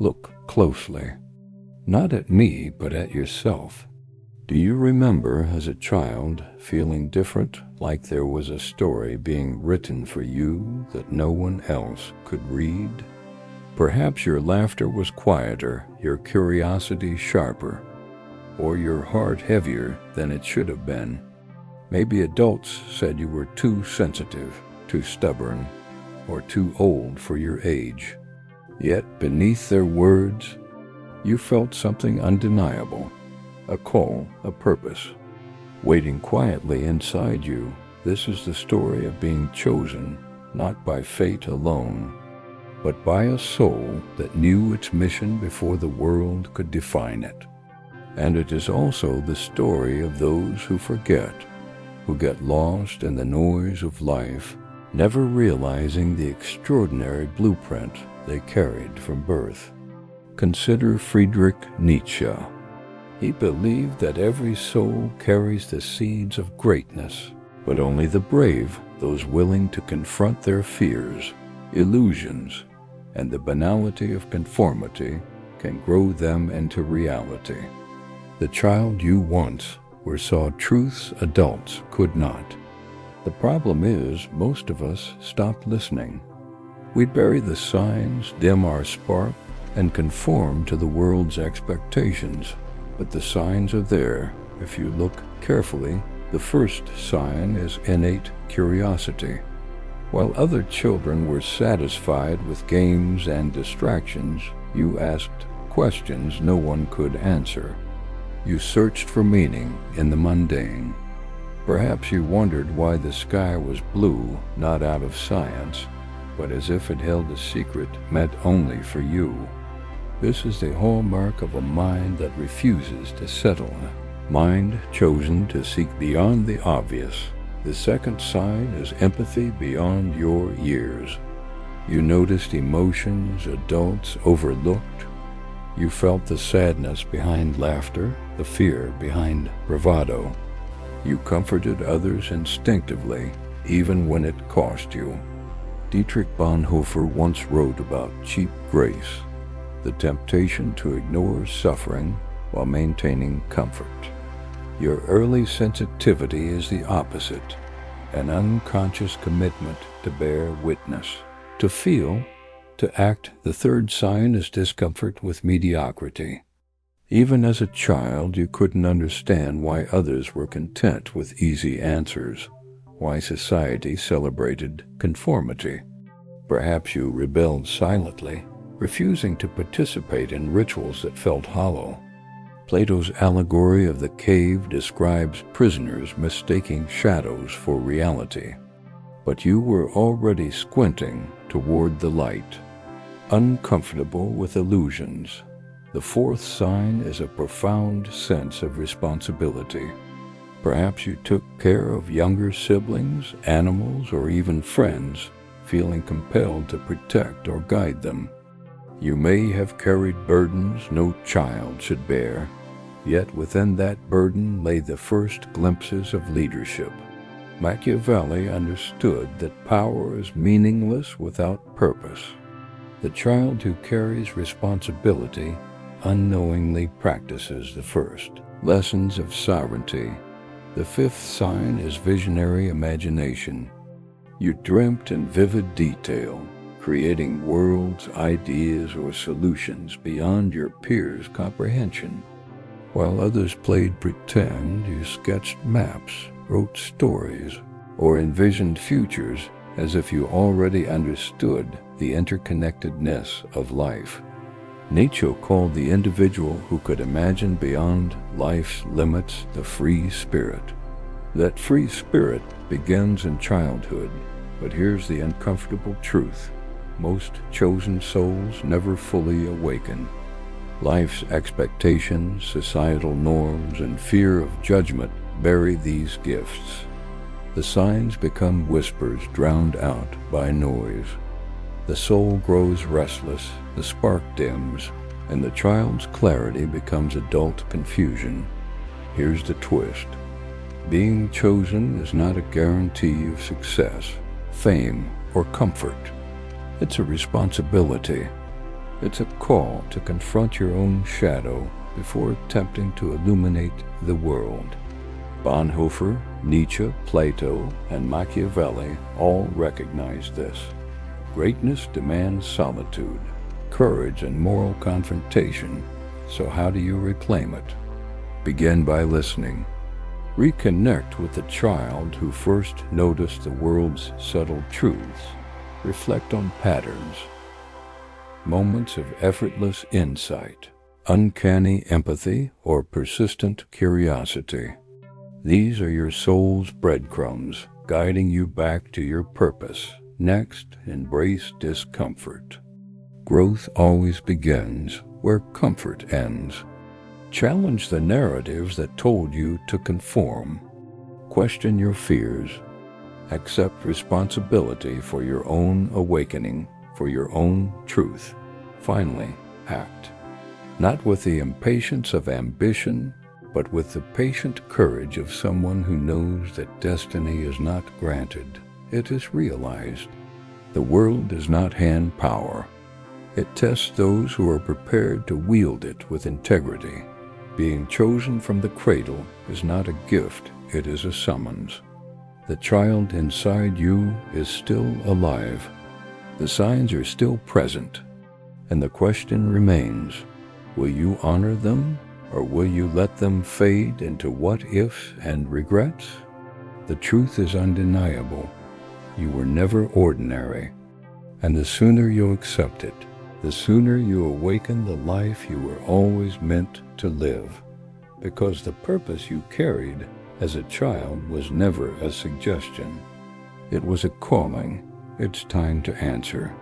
Look closely. Not at me, but at yourself. Do you remember as a child feeling different, like there was a story being written for you that no one else could read? Perhaps your laughter was quieter, your curiosity sharper, or your heart heavier than it should have been. Maybe adults said you were too sensitive, too stubborn, or too old for your age. Yet beneath their words, you felt something undeniable, a call, a purpose. Waiting quietly inside you, this is the story of being chosen, not by fate alone, but by a soul that knew its mission before the world could define it. And it is also the story of those who forget, who get lost in the noise of life, never realizing the extraordinary blueprint they carried from birth. Consider Friedrich Nietzsche. He believed that every soul carries the seeds of greatness, but only the brave, those willing to confront their fears, illusions, and the banality of conformity, can grow them into reality. The child you once were saw truths adults could not. The problem is, most of us stopped listening. We bury the signs, dim our spark, and conform to the world's expectations. But the signs are there. If you look carefully, the first sign is innate curiosity. While other children were satisfied with games and distractions, you asked questions no one could answer. You searched for meaning in the mundane. Perhaps you wondered why the sky was blue, not out of science, but as if it held a secret meant only for you. This is the hallmark of a mind that refuses to settle, a mind chosen to seek beyond the obvious. The second sign is empathy beyond your years. You noticed emotions adults overlooked. You felt the sadness behind laughter, the fear behind bravado. You comforted others instinctively, even when it cost you. Dietrich Bonhoeffer once wrote about cheap grace, the temptation to ignore suffering while maintaining comfort. Your early sensitivity is the opposite, an unconscious commitment to bear witness, to feel, to act. The third sign is discomfort with mediocrity. Even as a child, you couldn't understand why others were content with easy answers, why society celebrated conformity. Perhaps you rebelled silently, refusing to participate in rituals that felt hollow. Plato's allegory of the cave describes prisoners mistaking shadows for reality. But you were already squinting toward the light, uncomfortable with illusions. The fourth sign is a profound sense of responsibility. Perhaps you took care of younger siblings, animals, or even friends, feeling compelled to protect or guide them. You may have carried burdens no child should bear, yet within that burden lay the first glimpses of leadership. Machiavelli understood that power is meaningless without purpose. The child who carries responsibility unknowingly practices the first lessons of sovereignty. The fifth sign is visionary imagination. You dreamt in vivid detail, creating worlds, ideas, or solutions beyond your peers' comprehension. While others played pretend, you sketched maps, wrote stories, or envisioned futures as if you already understood the interconnectedness of life. Nietzsche called the individual who could imagine beyond life's limits the free spirit. That free spirit begins in childhood, but here's the uncomfortable truth. Most chosen souls never fully awaken. Life's expectations, societal norms, and fear of judgment bury these gifts. The signs become whispers drowned out by noise. The soul grows restless, the spark dims, and the child's clarity becomes adult confusion. Here's the twist. Being chosen is not a guarantee of success, fame, or comfort. It's a responsibility. It's a call to confront your own shadow before attempting to illuminate the world. Bonhoeffer, Nietzsche, Plato, and Machiavelli all recognized this. Greatness demands solitude, courage, and moral confrontation. So how do you reclaim it? Begin by listening. Reconnect with the child who first noticed the world's subtle truths. Reflect on patterns, moments of effortless insight, uncanny empathy, or persistent curiosity. These are your soul's breadcrumbs, guiding you back to your purpose. Next, embrace discomfort. Growth always begins where comfort ends. Challenge the narratives that told you to conform. Question your fears. Accept responsibility for your own awakening, for your own truth. Finally, act. Not with the impatience of ambition, but with the patient courage of someone who knows that destiny is not granted, it is realized. The world does not hand power. It tests those who are prepared to wield it with integrity. Being chosen from the cradle is not a gift, it is a summons. The child inside you is still alive. The signs are still present. And the question remains, will you honor them, or will you let them fade into what-ifs and regrets? The truth is undeniable. You were never ordinary. And the sooner you accept it, the sooner you awaken the life you were always meant to live. Because the purpose you carried as a child was never a suggestion. It was a calling. It's time to answer.